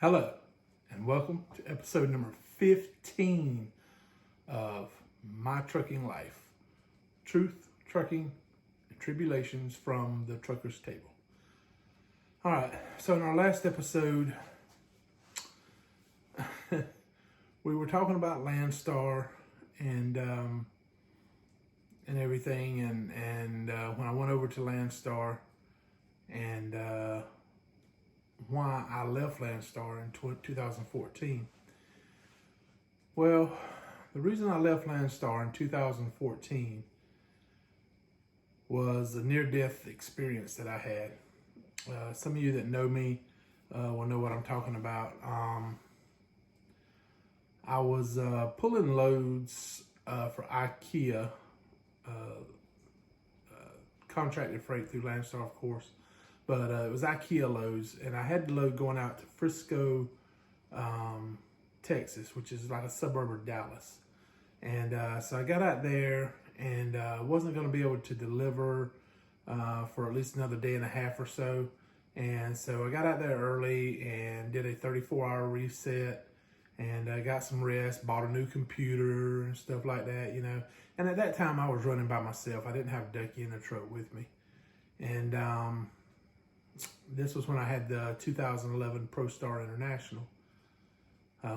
Hello, and welcome to episode number 15 of My Trucking Life. Truth, Trucking, and Tribulations from the Trucker's Table. All right, so in our last episode, we were talking about Landstar and everything, and when I went over to Landstar and why I left Landstar in 2014. Well, the reason I left Landstar in 2014 was a near-death experience that I had. Some of you that know me will know what I'm talking about. I was pulling loads for IKEA, contracted freight through Landstar, of course. But it was IKEA loads, and I had the load going out to Frisco, Texas, which is like a suburb of Dallas. And so I got out there, and wasn't going to be able to deliver for at least another day and a half or so. And so I got out there early and did a 34-hour reset, and I got some rest, bought a new computer and stuff like that, you know. And at that time, I was running by myself. I didn't have Ducky in the truck with me. And this was when I had the 2011 ProStar International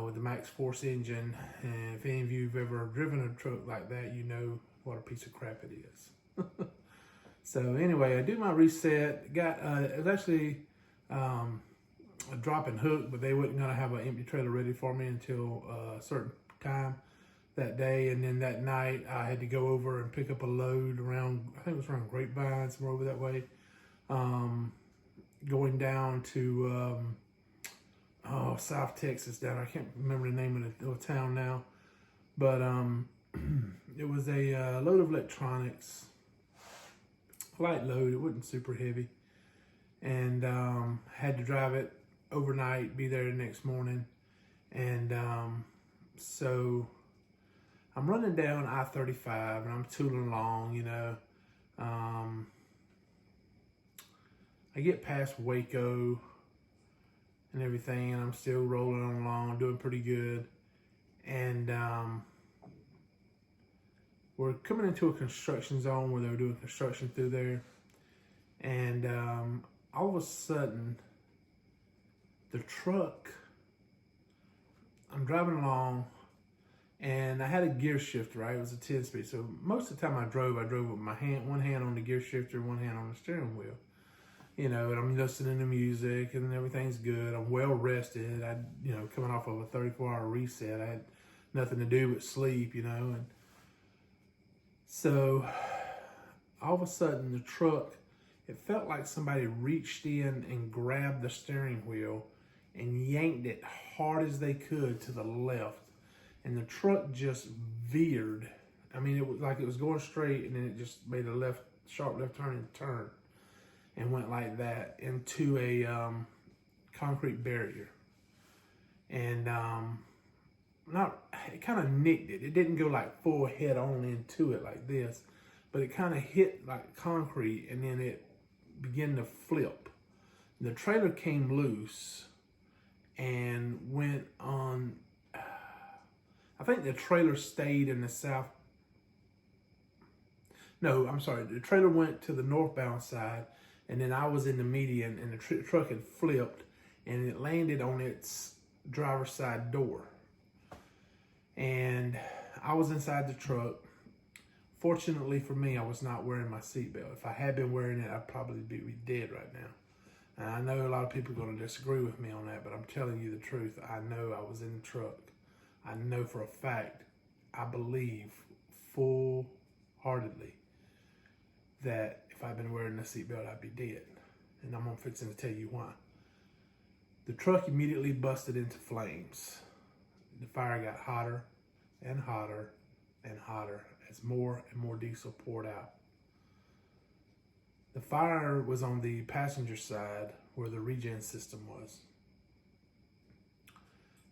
with the Max Force engine. And if any of you have ever driven a truck like that, you know what a piece of crap it is. So anyway, I do my reset. It was actually a drop and hook, but they weren't going to have an empty trailer ready for me until a certain time that day. And then that night, I had to go over and pick up a load around, I think it was around Grapevine, somewhere over that way. Going down to South Texas down. I can't remember the name of the town now, but it was a load of electronics, light load. It wasn't super heavy, and had to drive it overnight, be there the next morning, and so I'm running down I-35 and I'm tooling along, you know. I get past Waco and everything, and I'm still rolling on along, doing pretty good. And we're coming into a construction zone where they were doing construction through there. And all of a sudden, the truck, I'm driving along, and I had a gear shifter, right? It was a 10-speed. So most of the time I drove with my hand, one hand on the gear shifter, one hand on the steering wheel. You know, and I'm listening to music and everything's good. I'm well rested. Coming off of a 34-hour reset, I had nothing to do but sleep, you know. And so all of a sudden the truck, it felt like somebody reached in and grabbed the steering wheel and yanked it hard as they could to the left. And the truck just veered. I mean, it was like it was going straight, and then it just made a sharp left turn. And went like that into a concrete barrier, and it kind of nicked it. It didn't go like full head on into it like this, but it kind of hit like concrete, and then it began to flip. The trailer came loose and went on. I think the trailer stayed in the south. No, I'm sorry. The trailer went to the northbound side. And then I was in the median, and the truck had flipped, and it landed on its driver's side door. And I was inside the truck. Fortunately for me, I was not wearing my seatbelt. If I had been wearing it, I'd probably be dead right now. And I know a lot of people are going to disagree with me on that, but I'm telling you the truth. I know I was in the truck. I know for a fact, I believe full-heartedly that if I'd been wearing a seatbelt, I'd be dead. And I'm fixing to tell you why. The truck immediately busted into flames. The fire got hotter and hotter and hotter as more and more diesel poured out. The fire was on the passenger side where the regen system was.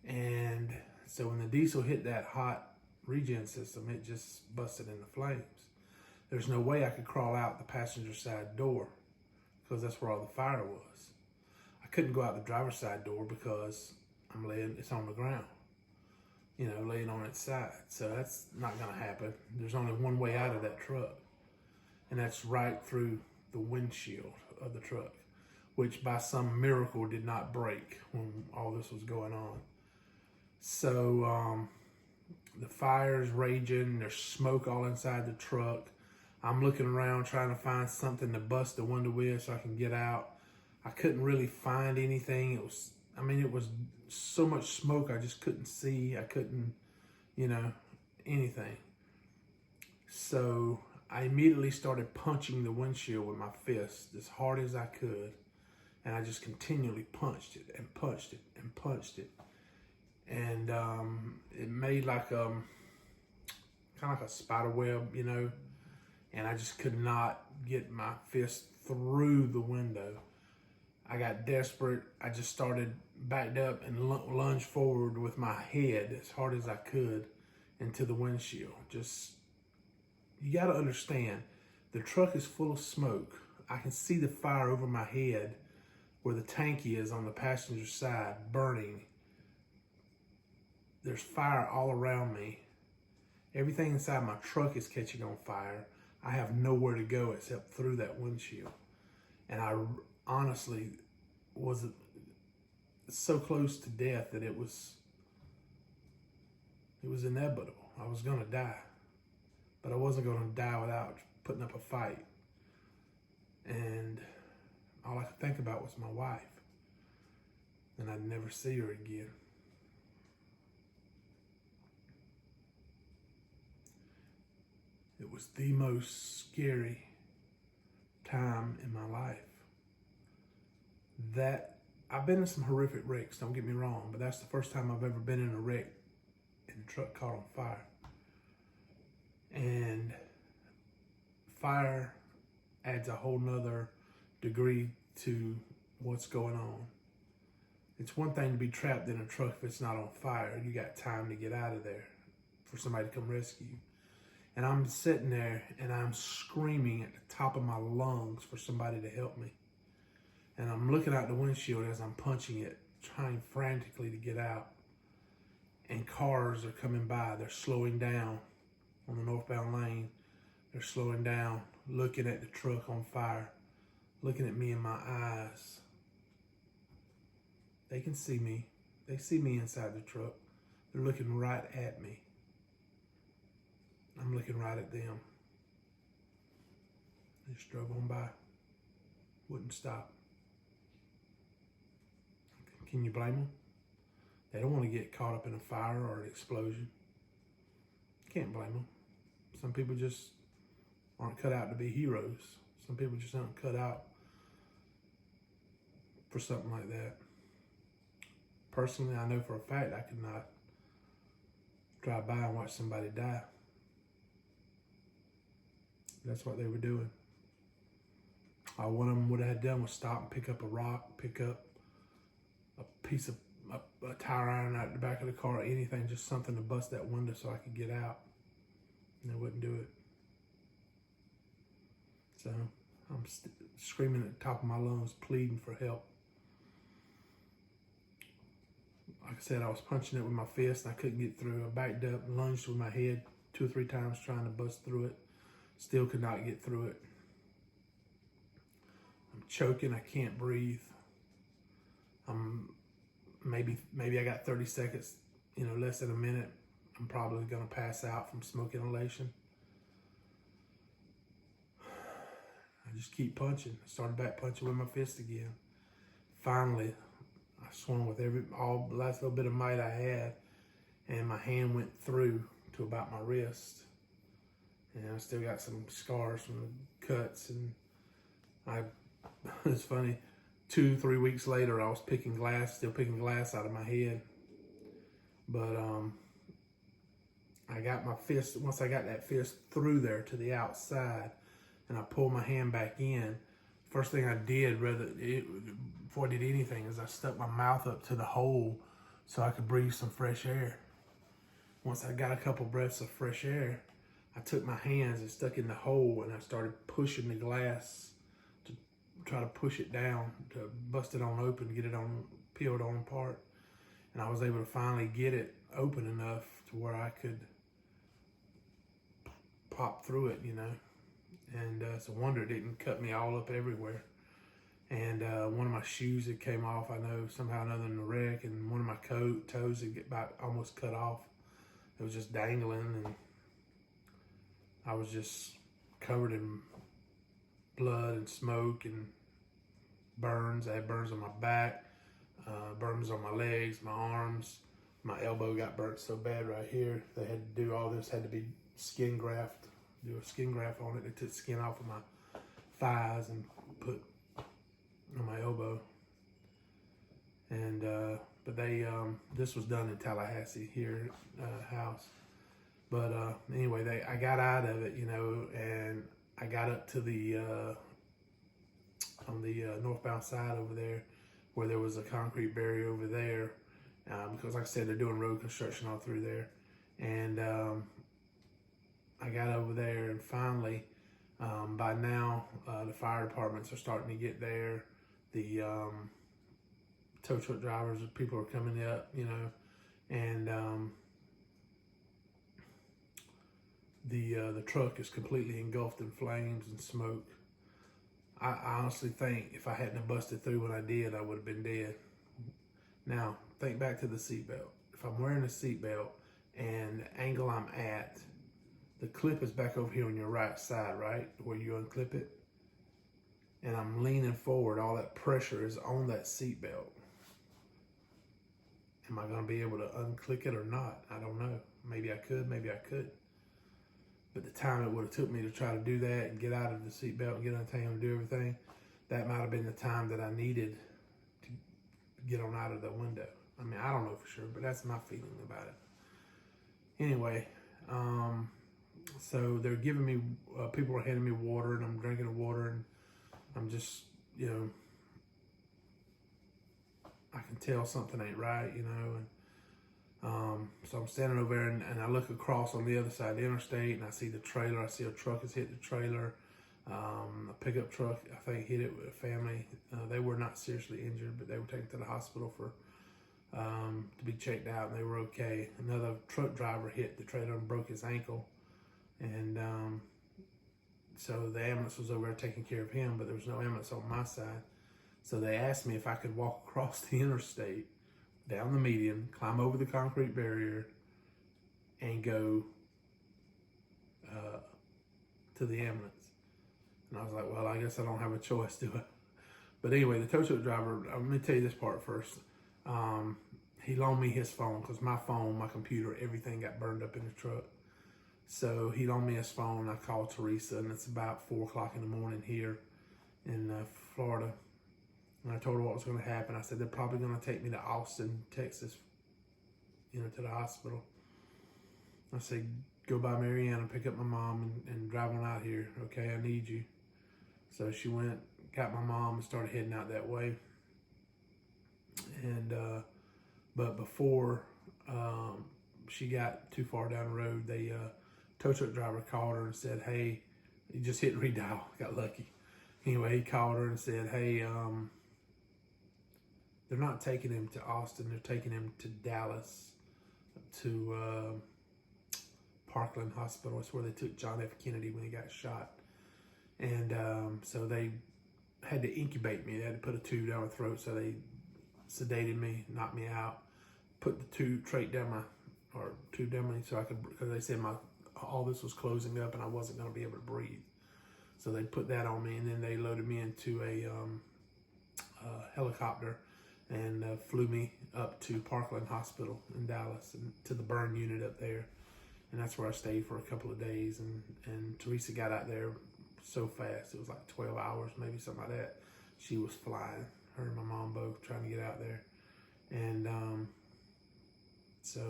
And so when the diesel hit that hot regen system, it just busted into flames. There's no way I could crawl out the passenger side door because that's where all the fire was. I couldn't go out the driver's side door because it's on the ground, laying on its side. So that's not gonna happen. There's only one way out of that truck, and that's right through the windshield of the truck, which by some miracle did not break when all this was going on. So the fire's raging, there's smoke all inside the truck. I'm looking around trying to find something to bust the window with so I can get out. I couldn't really find anything. It was so much smoke I just couldn't see. I couldn't, anything. So I immediately started punching the windshield with my fist as hard as I could. And I just continually punched it and punched it and punched it. And it made like kind of like a spider web, and I just could not get my fist through the window. I got desperate. I just started backed up and lunged forward with my head as hard as I could into the windshield. You got to understand, the truck is full of smoke. I can see the fire over my head where the tank is on the passenger side burning. There's fire all around me. Everything inside my truck is catching on fire. I have nowhere to go except through that windshield. And I honestly was so close to death that it was inevitable. I was gonna die, but I wasn't gonna die without putting up a fight. And all I could think about was my wife, and I'd never see her again. It was the most scary time in my life. I've been in some horrific wrecks, don't get me wrong, but that's the first time I've ever been in a wreck and the truck caught on fire. And fire adds a whole nother degree to what's going on. It's one thing to be trapped in a truck if it's not on fire. You got time to get out of there for somebody to come rescue you. And I'm sitting there and I'm screaming at the top of my lungs for somebody to help me. And I'm looking out the windshield as I'm punching it, trying frantically to get out. And cars are coming by. They're slowing down on the northbound lane. They're slowing down, looking at the truck on fire, looking at me in my eyes. They can see me. They see me inside the truck. They're looking right at me. I'm looking right at them. They just drove on by. Wouldn't stop. Can you blame them? They don't want to get caught up in a fire or an explosion. Can't blame them. Some people just aren't cut out to be heroes. Some people just aren't cut out for something like that. Personally, I know for a fact I could not drive by and watch somebody die. That's what they were doing. All one of them would have done was stop and pick up a rock, pick up a piece of a tire iron out the back of the car, or anything, just something to bust that window so I could get out. And they wouldn't do it. So I'm screaming at the top of my lungs, pleading for help. Like I said, I was punching it with my fist and I couldn't get through. I backed up and lunged with my head 2 or 3 times trying to bust through it. Still could not get through it. I'm choking, I can't breathe. Maybe I got 30 seconds, less than a minute. I'm probably gonna pass out from smoke inhalation. I just keep punching. I started back punching with my fist again. Finally, I swung with all the last little bit of might I had, and my hand went through to about my wrist. And I still got some scars from the cuts, and it's funny, 2-3 weeks later, I was still picking glass out of my head. But I got my fist, once I got that fist through there to the outside, and I pulled my hand back in, first thing I did, before I did anything, is I stuck my mouth up to the hole so I could breathe some fresh air. Once I got a couple breaths of fresh air, I took my hands and stuck in the hole, and I started pushing the glass to try to push it down, to bust it on open, get it on peeled on apart. and I was able to finally get it open enough to where I could pop through it, and it's a wonder it didn't cut me all up everywhere. And one of my shoes that came off, I know somehow or another in the wreck, and one of my toes had get about almost cut off. It was just dangling, and I was just covered in blood and smoke and burns. I had burns on my back, burns on my legs, my arms. My elbow got burnt so bad right here. They had to do all this, had to be skin graft, do a skin graft on it. They took skin off of my thighs and put on my elbow. And, but they, this was done in Tallahassee here, house. But, anyway, I got out of it, and I got up to the, on the northbound side over there, where there was a concrete barrier over there, because like I said, they're doing road construction all through there. And I got over there, and finally, by now, the fire departments are starting to get there. The tow truck drivers, people are coming up, and the truck is completely engulfed in flames and smoke. I honestly think if I hadn't have busted through when I did, I would have been dead. Now, think back to the seatbelt. If I'm wearing a seatbelt and the angle I'm at, the clip is back over here on your right side, right? Where you unclip it. And I'm leaning forward, all that pressure is on that seatbelt. Am I going to be able to unclick it or not? I don't know. Maybe I could, maybe I couldn't. But the time it would have took me to try to do that and get out of the seatbelt and get untangled and do everything, that might have been the time that I needed to get on out of the window. I mean, I don't know for sure, but that's my feeling about it. Anyway, so they're giving me, people are handing me water, and I'm drinking the water, and I'm just, I can tell something ain't right, and so I'm standing over there, and I look across on the other side of the interstate, and I see the trailer. I see a truck has hit the trailer. A pickup truck, I think, hit it with a family. They were not seriously injured, but they were taken to the hospital for to be checked out, and they were okay. Another truck driver hit the trailer and broke his ankle, and so the ambulance was over there taking care of him, but there was no ambulance on my side. So they asked me if I could walk across the interstate, down the median, climb over the concrete barrier, and go to the ambulance. And I was like, well, I guess I don't have a choice, do I? But anyway, the tow truck driver, let me tell you this part first. He loaned me his phone, because my phone, my computer, everything got burned up in the truck. So he loaned me his phone. I called Teresa, and it's about 4 o'clock in the morning here in Florida. And I told her what was going to happen. I said, they're probably going to take me to Austin, Texas, to the hospital. I said, go by Marianna, pick up my mom, and drive on out here. Okay, I need you. So she went, got my mom, and started heading out that way. And, but before she got too far down the road, the tow truck driver called her and said, hey, he just hit redial, got lucky. Anyway, he called her and said, hey, they're not taking him to Austin, they're taking him to Dallas, to Parkland Hospital. It's where they took John F. Kennedy when he got shot. And so they had to incubate me. They had to put a tube down my throat, so they sedated me, knocked me out, put the tube down me so I could, because they said all this was closing up and I wasn't going to be able to breathe. So they put that on me, and then they loaded me into a helicopter and flew me up to Parkland Hospital in Dallas and to the burn unit up there. And that's where I stayed for a couple of days. And Teresa got out there so fast. It was like 12 hours, maybe something like that. She was flying, her and my mom both trying to get out there. And so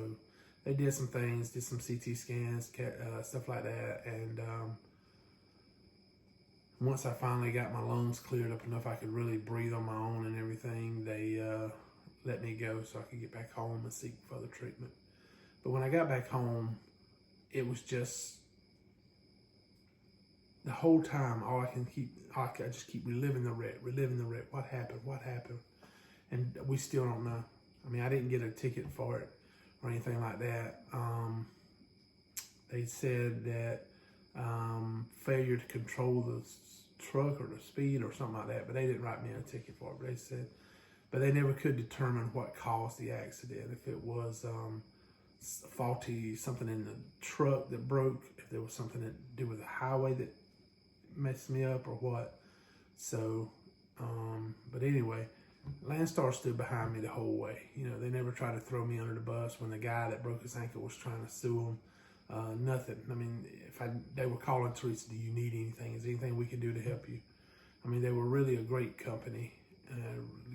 they did some things, did some CT scans, stuff like that. And once I finally got my lungs cleared up enough I could really breathe on my own and everything, they let me go so I could get back home and seek further treatment. But when I got back home, it was just, the whole time, I just keep reliving the wreck. What happened? And we still don't know. I mean, I didn't get a ticket for it or anything like that. They said that failure to control the truck or the speed or something like that, but they didn't write me a ticket for it. But they said, but they never could determine what caused the accident. If it was faulty, something in the truck that broke, if there was something to do with the highway that messed me up or what. So, but anyway, Landstar stood behind me the whole way. You know, they never tried to throw me under the bus when the guy that broke his ankle was trying to sue him. Nothing. I mean, they were calling Teresa, do you need anything? Is there anything we can do to help you? I mean, they were really a great company.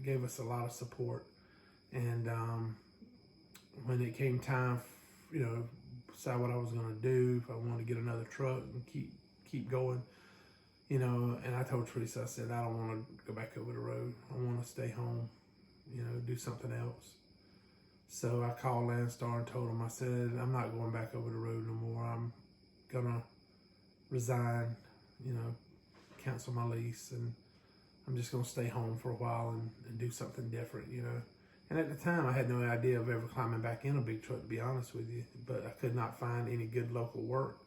Gave us a lot of support. And when it came time, you know, decide what I was going to do, if I wanted to get another truck and keep going, you know, and I told Teresa, I said, I don't want to go back over the road. I want to stay home, you know, do something else. So I called Landstar and told them, I said, I'm not going back over the road no more. I'm going to resign, you know, cancel my lease, and I'm just going to stay home for a while and do something different, you know. And at the time, I had no idea of ever climbing back in a big truck, to be honest with you. But I could not find any good local work.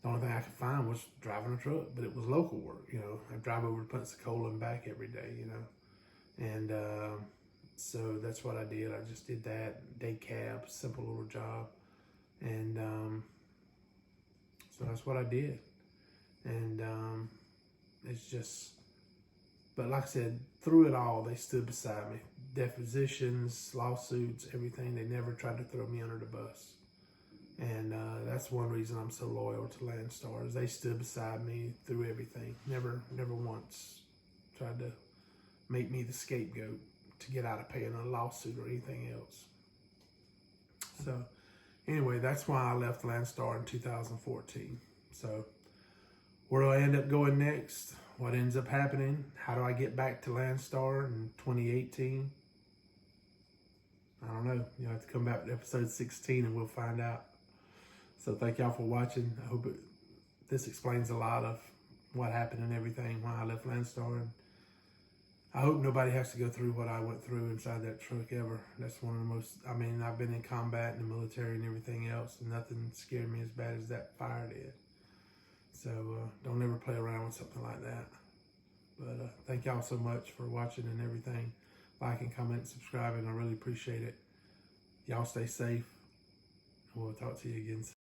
The only thing I could find was driving a truck, but it was local work, you know. I drive over to Pensacola and back every day, you know. And so that's what I did. I just did that, day cab, simple little job. And so that's what I did. And it's just, but like I said, through it all, they stood beside me. Depositions, lawsuits, everything. They never tried to throw me under the bus. And that's one reason I'm so loyal to Landstar, is they stood beside me through everything. Never once tried to make me the scapegoat to get out of paying a lawsuit or anything else. So anyway, that's why I left Landstar in 2014. So where do I end up going next? What ends up happening? How do I get back to Landstar in 2018? I don't know. You'll have to come back to episode 16 and we'll find out. So thank y'all for watching. I hope this explains a lot of what happened and everything, why I left Landstar. And I hope nobody has to go through what I went through inside that truck ever. That's one of the most, I mean, I've been in combat in the military and everything else, and nothing scared me as bad as that fire did. So don't ever play around with something like that. But thank y'all so much for watching and everything. Like and comment and subscribe, and I really appreciate it. Y'all stay safe, and we'll talk to you again soon.